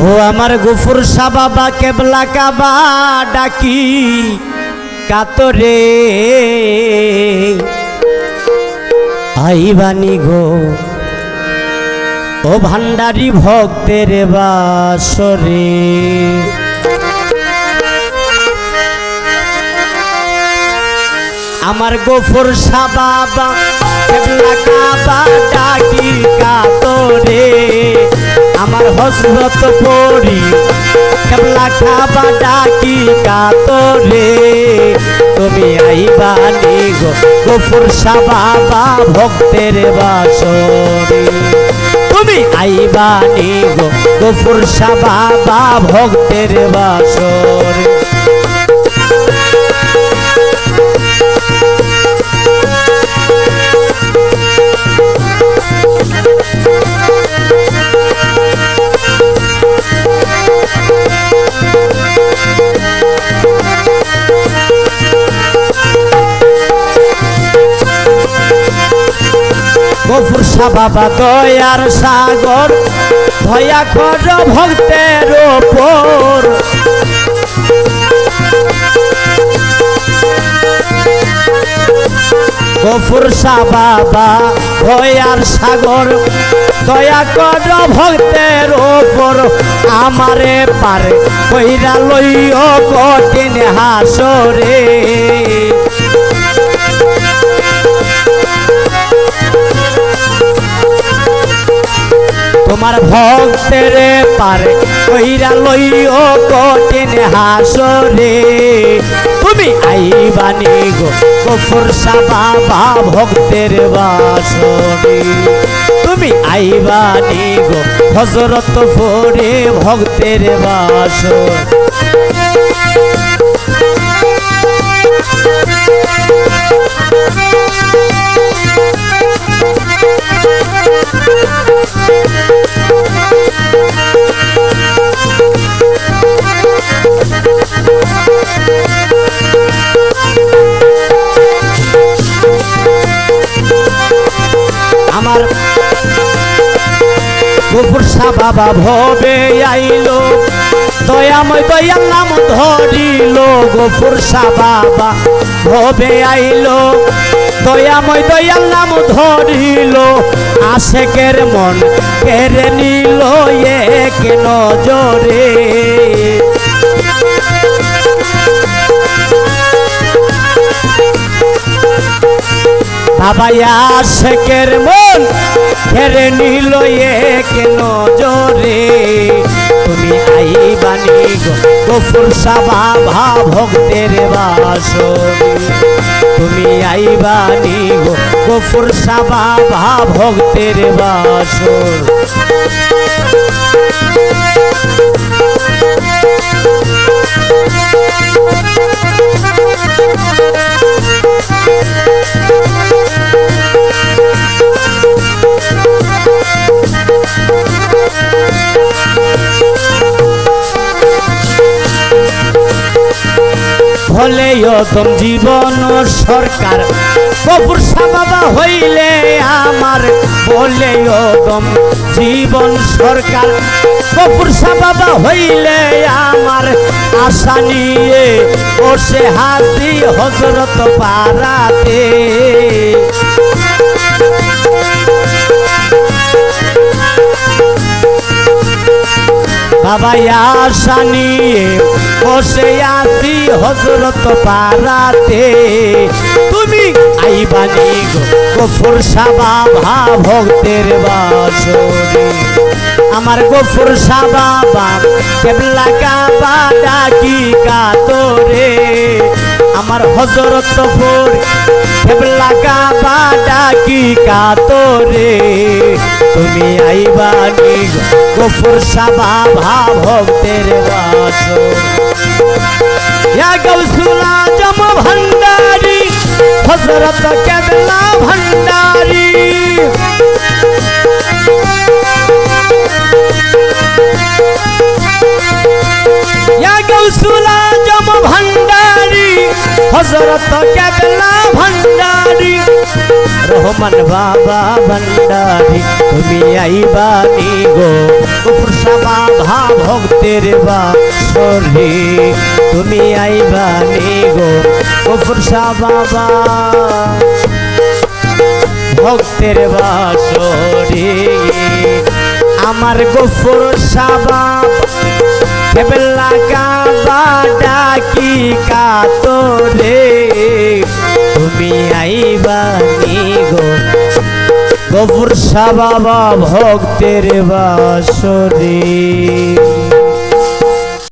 ও আমার গফুর শাহ বাবা কেবলা কাবা ডাকি কাতরে আইবানি গো ও ভান্ডারি ভক্তের বাসরে। আমার গফুর শাহ বাবা কেবলা কাবা ডাকি কাতরে আমার হযরত পরি কেবলা কাবা ডাকি কাতরে তুমি আইবানি গো গফুর শাহ বাবা ভক্তের বাসরে। তুমি আইবানি গো গফুর শাহ বাবা ভক্তের বাসরে। গফুর শাহ বাবা দয়ার সাগর দয়া কর ভক্তের ওপর। গফুর শাহ বাবা দয়ার সাগর দয়া কর ভক্তের ওপর আমারে পার কইরা লইও কঠিন হাসরে। তোমার ভক্তের পারে কইরা লইও কঠিন হাসরে। তুমি আইবানি গো গফুর শাহ বাবা ভক্তের বাসরে। তুমি আইবানি গো হযরত পরে ভক্তের বাসরে। আমার গফুর শাহ বাবা ভবে আইলো দয়াময় দয়াল নাম ধরিল। গফুর শাহ বাবা ভবে আইলো দয়াময় দয়াল নাম ধরিল। আশেকের মন কেড়ে নিল এক নজরে। বাবা আশেকের মন কেড়ে নিল এক নজরে। তুমি আইবানি গো গফুর শাহ বাবা ভক্তের বাসরে। তুমি আইবানি গো গফুর শাহ বাবা ভক্তের বাসরে। হলে অদম জীবন সরকার গফুর শাহ বাবা হইলে আমার। বলে অদম জীবন সরকার গফুর শাহ বাবা হইলে আমার। আশা নিয়ে বসে হাসি হযরত পারাতে। বাবা আশা নিয়ে বসে আছি হযরত পারাতে। তুমি আইবানি গো গফুর শাহ বাবা ভক্তের বাসরে। আমার গফুর শাহ বাবা কেবলা কাবা ডাকি কাতরে আমার হযরত পরে কেবলা কাবা ডাকি কাতরে। তুমি আইবানি গো গফুর শাহ বাবা ভক্তের বাসরে। ইয়া গাউসুল আজম ভান্ডারি হযরত কেবলা ভান্ডারি। ইয়া গাউসুল আজম ভান্ডারি হযরত কেবলা ভান্ডারি। রহমত রহমান বাবা ভান্ডারি তুমি আইবানি গো গফুর বাবা ভক্তের বাসরে তুমি আইবানি গো গফুর বাবা ভক্তের বাসরে আমার গফুর বাবা কেবলা কাবা ডাকি কাতরে তুমি আইবানি গো গফুর বাবা ভক্তের বাসরে।